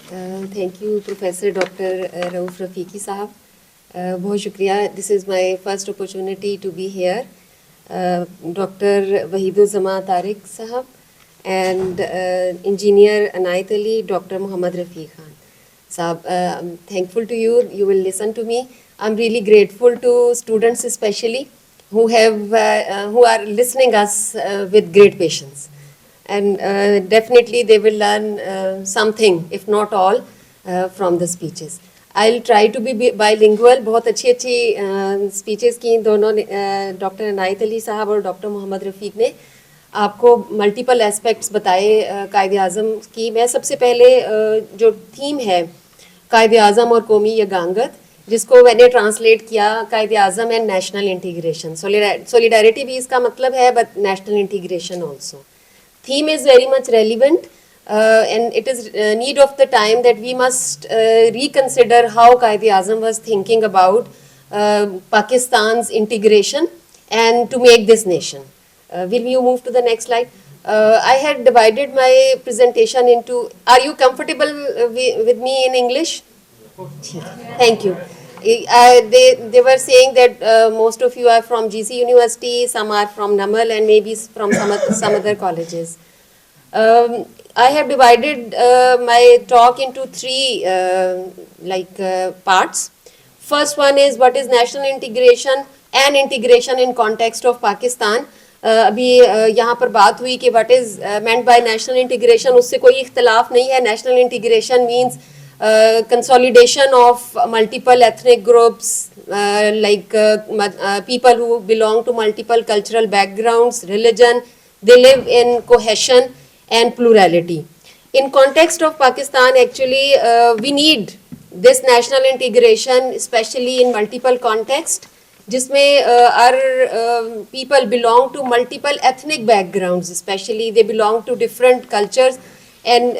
Thank you, Professor Dr. Rauf Rafiqi Sahab. बहुत शुक्रिया. This is my first opportunity to be here. Dr. Wahiduzzaman Tariq Sahab and Engineer Anayat Ali, Dr. Muhammad Rafiq Khan Sahab. I'm thankful to you. You will listen to me. I'm really grateful to students especially who are listening us with great patience. And definitely they will learn something, if not all, from the speeches. I'll try to be bilingual. बहुत अच्छी speeches की दोनों doctor Anayat Ali साहब और doctor Mohammad रफ़ीक ने आपको multiple aspects बताए कायदे आज़म की. मैं सबसे पहले जो थीम है कायदे आज़म और कौमी यगांगत, जिसको मैंने ट्रांसलेट किया कायदे आज़म एंड नेशनल इंटीग्रेशन. सोलिडारिटी भी इसका मतलब है, but national integration also. Theme is very much relevant and it is need of the time that we must reconsider how Quaid-e-Azam was thinking about Pakistan's integration and to make this nation. Will you move to the next slide? I had divided my presentation into, are you comfortable with me in English? Thank you. They were saying that most of you are from GC University, some are from Namal and maybe from some other colleges. I have divided my talk into three parts. First one is what is national integration and integration in context of Pakistan. अभी यहाँ पर बात हुई कि what is meant by national integration, उससे कोई इख्तलाफ नहीं है. National integration means consolidation of multiple ethnic groups, people who belong to multiple cultural backgrounds, religion. They live in cohesion and plurality. In context of Pakistan, actually, we need this national integration, especially in multiple context, जिसमें our people belong to multiple ethnic backgrounds, especially they belong to different cultures. And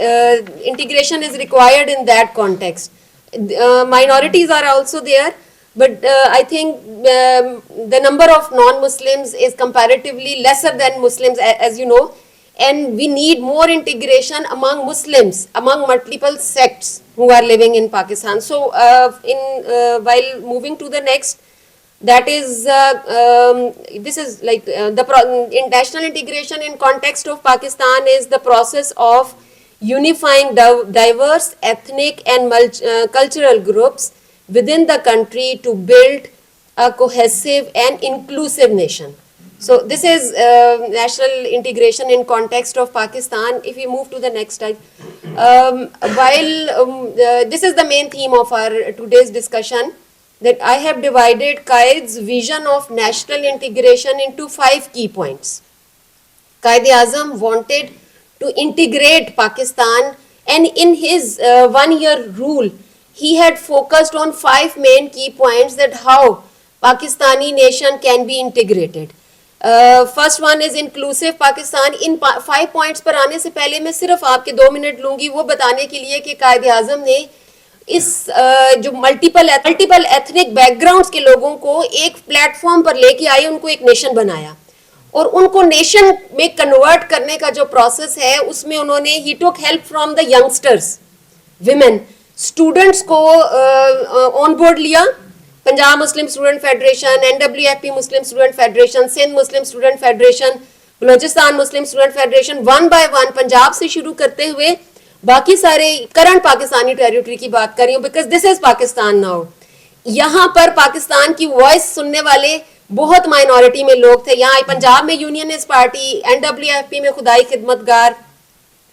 integration is required in that context. Minorities are also there, but I think the number of non-Muslims is comparatively lesser than Muslims, as you know, and we need more integration among Muslims, among multiple sects who are living in Pakistan. So while moving to the next, that is, this is like national integration in context of Pakistan is the process of unifying diverse ethnic and cultural groups within the country to build a cohesive and inclusive nation. So this is national integration in context of Pakistan. If we move to the next slide, this is the main theme of our today's discussion, that I have divided Quaid's vision of national integration into 5 key points. Quaid-e-Azam wanted to integrate Pakistan, and in his 1-year rule, he had focused on 5 main key points that how Pakistani nation can be integrated. First one is inclusive Pakistan. In 5 points पर आने से पहले मैं सिर्फ आपके 2 minute लूँगी वो बताने के लिए कि कायद-ए-आज़म ने इस जो मल्टीपल एथनिक बैकग्राउंड्स के लोगों को एक प्लेटफॉर्म पर लेके आए, उनको एक नेशन बनाया और उनको नेशन में कन्वर्ट करने का जो प्रोसेस है उसमें उन्होंने ही took help from the youngsters, women, students को ऑन बोर्ड लिया. Punjab Muslim student federation, NWFP Muslim student federation, Sindh Muslim student federation, Balochistan Muslim student federation, 1 by 1 Punjab से शुरू करते हुए बाकी सारे करंट पाकिस्तानी टेरिटरी की बात कर रही हूँ, because this is Pakistan now. यहाँ पर पाकिस्तान की वॉइस सुनने वाले बहुत माइनॉरिटी में लोग थे. यहाँ पंजाब में यूनियनिस्ट पार्टी, NWFP में खुदाई खिदमतगार,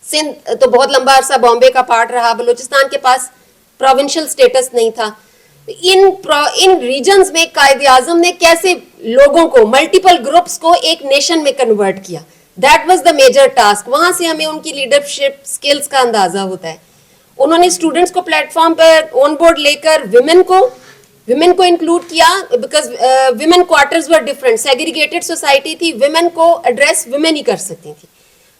सिंध तो बहुत लंबा अरसा बॉम्बे का पार्ट रहा, बलूचिस्तान के पास प्रोविंशियल स्टेटस नहीं था. इन रीजन्स में कायद-ए-आज़म ने कैसे लोगों को, मल्टीपल ग्रुप्स को एक नेशन में कन्वर्ट किया, that was the major task. वहां से हमें उनकी लीडरशिप स्किल्स का अंदाजा होता है. उन्होंने स्टूडेंट्स को प्लेटफॉर्म पर ऑन बोर्ड लेकर विमेन को इंक्लूड किया, because women quarters were different, segregated society थी, विमेन को एड्रेस विमेन ही कर सकती थी.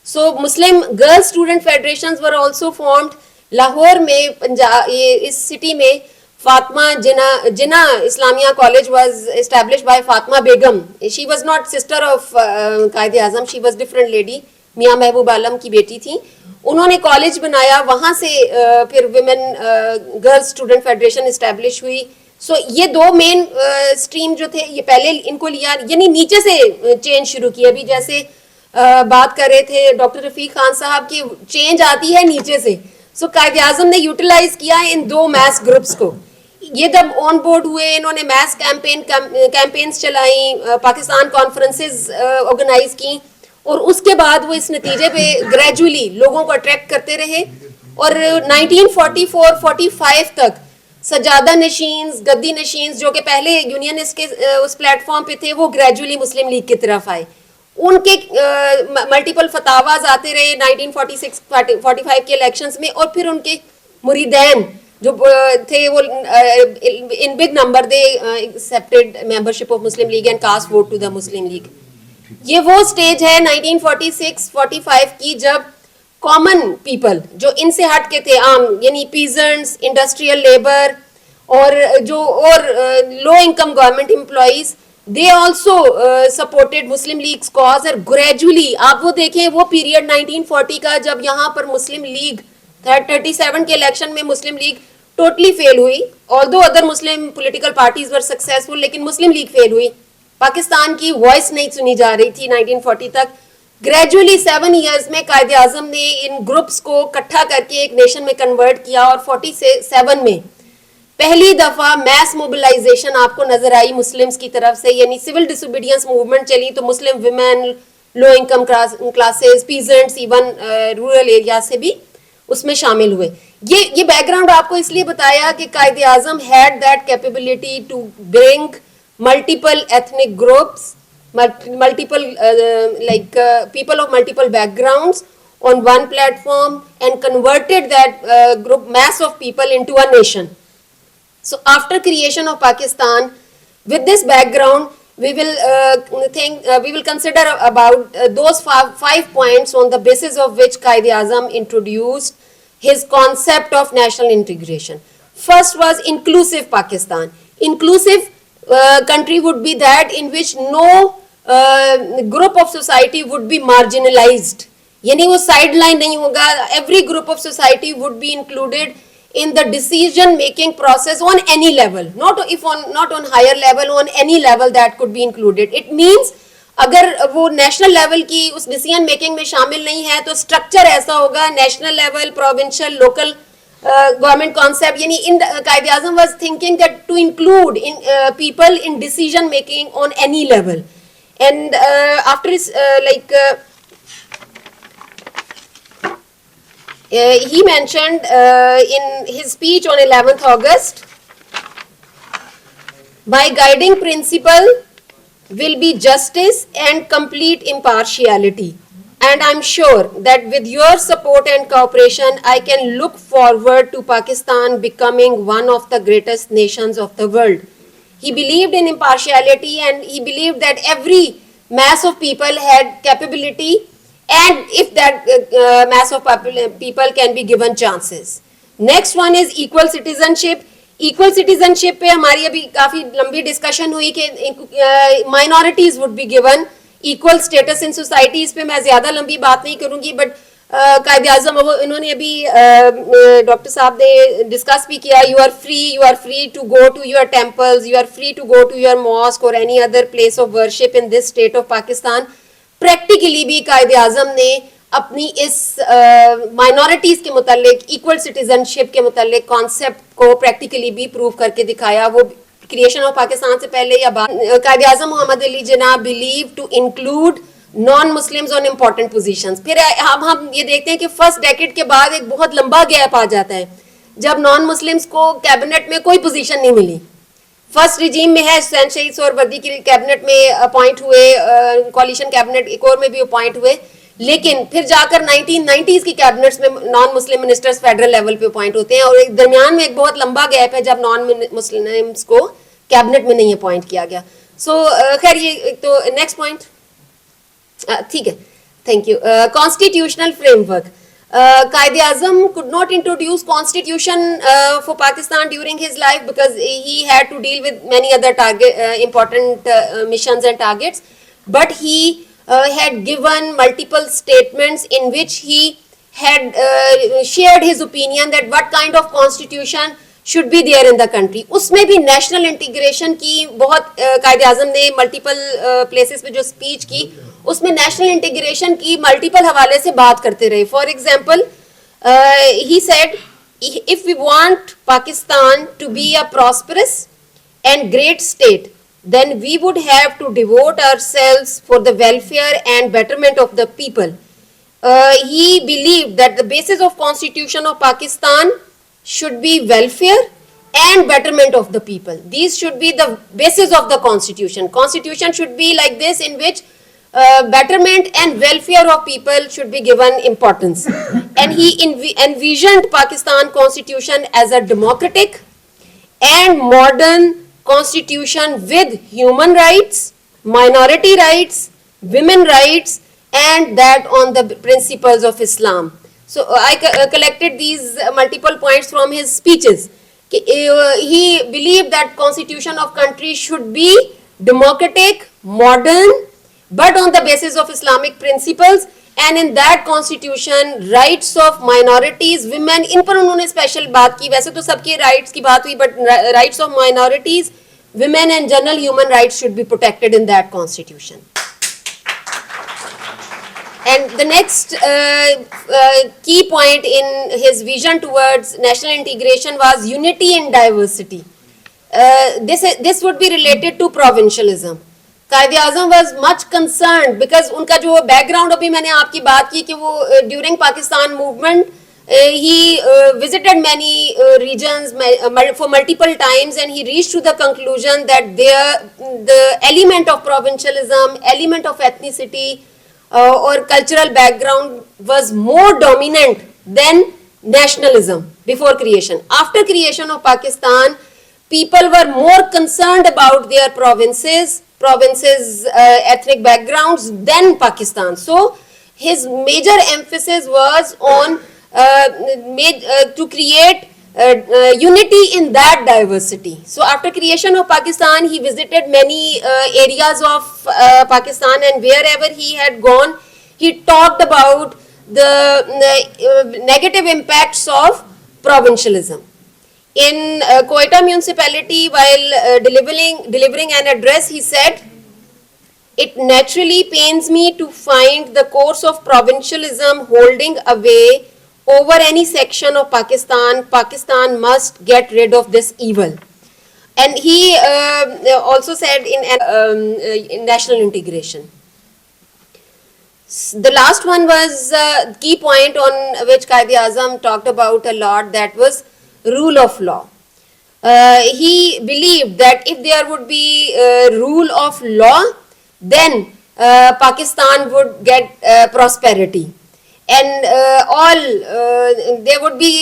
So Muslim girls student federations were also formed. Lahore में, पंजाब, इस सिटी में Fatima Jinnah Islamia college was established by Fatima Begum. She was not sister of Quaid-e-Azam, she was different lady, Mian Mehboob Alam की बेटी थी. उन्होंने कॉलेज बनाया, वहां से फिर women girls student federation establish हुई. सो ये दो मेन स्ट्रीम जो थे, ये पहले इनको लिया, यानी नीचे से चेंज शुरू किया. अभी जैसे बात कर रहे थे डॉक्टर रफीक खान साहब की, चेंज आती है नीचे से. सो कायदे आजम ने यूटिलाइज किया इन दो मैस ग्रुप्स को. ये जब ऑन बोर्ड हुए, इन्होंने मैस कैंपेन्स चलाई, पाकिस्तान कॉन्फ्रेंसेस ऑर्गेनाइज की, और उसके बाद वो इस नतीजे पे ग्रेजुअली लोगों को अट्रैक्ट करते रहे. और 1944-45 तक सजादा नशीन्स, गद्दी नशीन्स जो कि पहले यूनियनिस्ट के उस प्लेटफॉर्म पे थे, वो ग्रेजुअली मुस्लिम लीग की तरफ आए. उनके मल्टीपल फतावाज आते रहे 1946-45 के इलेक्शंस में, और फिर उनके मुरीदैन जो थे वो in big number they accepted membership of Muslim League and cast vote to the Muslim League. ये वो स्टेज है 1946-45 की जब कॉमन पीपल जो इनसे हट के थे, आम यानी पीजेंट्स, इंडस्ट्रियल लेबर और जो और low income government employees, they also supported Muslim league cause. और ग्रेजुअली आप वो देखें वो पीरियड 1940 का, जब यहाँ पर मुस्लिम लीग 37 के इलेक्शन में मुस्लिम लीग टोटली फेल हुई. Although other Muslim political parties were successful, लेकिन मुस्लिम लीग फेल हुई. पाकिस्तान की वॉइस नहीं सुनी जा रही थी 1940 तक. ग्रेजुअली 7 इयर्स में कायदे आजम ने इन ग्रुप्स को इकट्ठा करके एक नेशन में कन्वर्ट किया, और 47 में पहली दफा मैस मोबिलाइजेशन आपको नजर आई मुस्लिम्स की तरफ से, यानी सिविल डिसोबीडियंस मूवमेंट चली. तो Muslim women, low income classes, peasants, even rural area से भी उसमें शामिल हुए. ये बैकग्राउंड आपको इसलिए बताया कि Quaid-e Azam had that capability to bring multiple ethnic groups, multiple people of multiple backgrounds on one platform, and converted that group mass of people into a nation. So after creation of Pakistan, with this background, we will consider about those five points on the basis of which Qaid Azam introduced his concept of national integration. First was inclusive Pakistan. Inclusive country would be that in which no group of society would be marginalized. यानी वो sideline नहीं होगा. Every group of society would be included in the decision making process on any level, not on higher level, on any level that could be included. It means अगर वो national level की उस decision making में शामिल नहीं है, तो structure ऐसा होगा national level, provincial, local government concept. Yani in Qaid Azam was thinking that to include in people in decision making on any level. And after his he mentioned in his speech on 11th August, my guiding principle will be justice and complete impartiality. And I'm sure that with your support and cooperation, I can look forward to Pakistan becoming one of the greatest nations of the world. He believed in impartiality, and he believed that every mass of people had capability, and if that mass of people can be given chances. Next one is equal citizenship. Equal citizenship पे हमारी अभी काफी लंबी discussion हुई कि minorities would be given equal status in society. इस पे मैं ज्यादा लंबी बात नहीं करूंगी, बट कायदे आजम इन्होंने अभी डॉक्टर साहब ने डिस्कस भी किया. You are free to go to your temples, you are free to go to your mosque और any other place of worship in this state of Pakistan. Practically भी कायदे आजम ने अपनी इस माइनॉरिटीज के मुतालिक, इक्वल सिटीजनशिप के मुतालिक कॉन्सेप्ट को प्रैक्टिकली भी प्रूव करके दिखाया. वो क्रिएशन ऑफ पाकिस्तान से पहले या बाद Quaid-e Azam Mohammad Ali Jinnah believe to include non Muslims on important positions. फिर हम ये देखते हैं कि फर्स्ट डेकेड के बाद एक बहुत लंबा गैप आ जाता है जब नॉन मुस्लिम्स को कैबिनेट में कोई पोजीशन नहीं मिली. फर्स्ट रिजीम में है हुसैन शहीद सोहरवर्दी की कैबिनेट में अपॉइंट हुए, कोalition कैबिनेट एक और में भी अपॉइंट हुए, लेकिन फिर जाकर 1990s की कैबिनेट्स में non Muslim ministers federal level पे अपॉइंट होते हैं, और एक दरमियान में एक बहुत लंबा गैप है जब नॉन मुस्लिम्स को कैबिनेट में नहीं अपॉइंट किया गया. सो खैर ये तो नेक्स्ट पॉइंट ठीक है. Thank you. Constitutional framework. Qaid Azam could not introduce constitution for Pakistan during his life because he had to deal with many other important missions and targets, but he had given multiple statements in which he had shared his opinion that what kind of constitution should be there in the country. उसमें भी national integration की बहुत कायदे आज़म ने multiple places पे जो speech की, उसमें national integration की multiple हवाले से बात करते रहे. For example, he said, if we want Pakistan to be a prosperous and great state, then we would have to devote ourselves for the welfare and betterment of the people. He believed that the basis of Constitution of Pakistan should be welfare and betterment of the people. These should be the basis of the Constitution. Constitution should be like this, in which betterment and welfare of people should be given importance. And he envisioned Pakistan Constitution as a democratic and modern constitution with human rights, minority rights, women rights, and that on the principles of Islam. So I collected these multiple points from his speeches. He believed that constitution of country should be democratic, modern, but on the basis of Islamic principles, and in that constitution rights of minorities, women, इन पर उन्होंने special बात की. वैसे तो सबके rights की बात हुई, but rights of minorities, women and general human rights should be protected in that constitution. And the next key point in his vision towards national integration was unity in diversity. This would be related to provincialism. कायदे आज़म was much concerned because उनका जो background अभी मैंने आपकी बात की कि वो during Pakistan movement he visited many regions for multiple times, and he reached to the conclusion that the element of provincialism, element of ethnicity or cultural background was more dominant than nationalism before creation. After creation of Pakistan, people were more concerned about their provinces ethnic backgrounds than Pakistan. So his major emphasis was on to create unity in that diversity. So after creation of Pakistan, he visited many areas of Pakistan, and wherever he had gone, he talked about the negative impacts of provincialism. In Quetta municipality, while delivering an address, he said, "It naturally pains me to find the course of provincialism holding away over any section of Pakistan. Pakistan must get rid of this evil." And he also said in national integration. The last one was key point on which Qaid-e Azam talked about a lot, that was rule of law. He believed that if there would be rule of law, then Pakistan would get prosperity, and there would be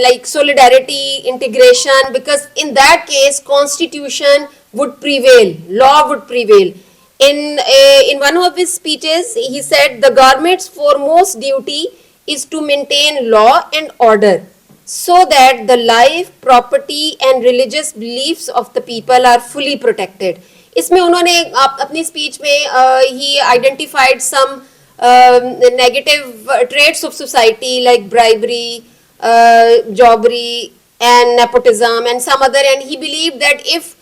like solidarity, integration, because in that case constitution would prevail, law would prevail. In one of his speeches, he said the government's foremost duty is to maintain law and order, so that the life, property and religious beliefs of the people are fully protected. इसमें उन्होंने अपनी speech में he identified some negative traits of society like bribery, jobbery and nepotism and some other, and he believed that if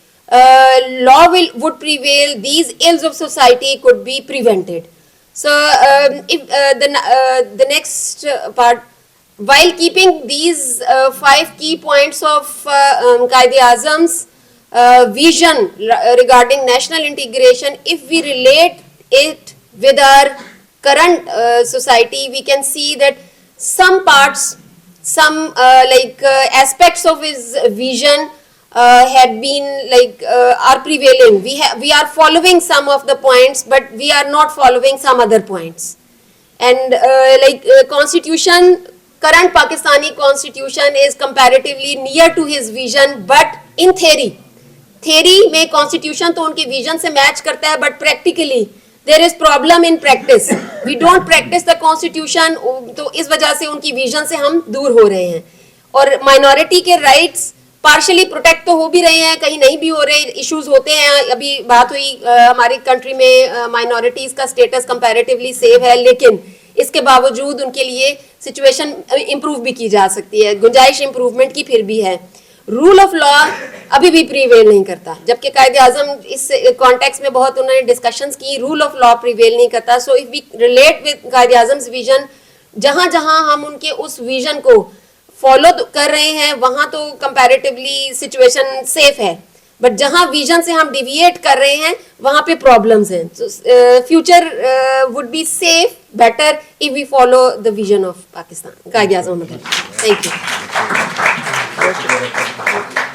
law would prevail, these ills of society could be prevented. So if the next part, while keeping these 5 key points of Qaid-e Azam's vision regarding national integration, if we relate it with our current society, we can see that some parts, some aspects of his vision have been are prevailing. We are following some of the points, but we are not following some other points. And constitution, current Pakistani constitution is comparatively near to his vision, but in theory में constitution तो उनके vision से match करता है, but practically there is problem in practice. We don't practice the constitution, तो इस वजह से उनकी vision से हम दूर हो रहे हैं. और minority के rights partially protect तो हो भी रहे हैं, कहीं नहीं भी हो रहे, issues होते हैं. अभी बात हुई हमारी country में minorities का status comparatively safe है, लेकिन इसके बावजूद उनके लिए सिचुएशन इम्प्रूव भी की जा सकती है, गुंजाइश इम्प्रूवमेंट की फिर भी है। रूल ऑफ लॉ अभी भी प्रीवेल नहीं करता, जबकि कायदे आजम इस कॉन्टेक्स्ट में बहुत उन्होंने डिस्कशंस की, रूल ऑफ लॉ प्रीवेल नहीं करता। So if we relate with Quaid-e Azam's vision, जहां जहां हम उनके उस विजन को फॉलो कर रहे हैं वहां तो कंपैरेटिवली सिचुएशन सेफ है, बट जहां विजन से हम डिविएट कर रहे हैं वहां पे प्रॉब्लम्स हैं। Future would be safe better if we follow the vision of Pakistan, Quaid-e Azam. Thank you.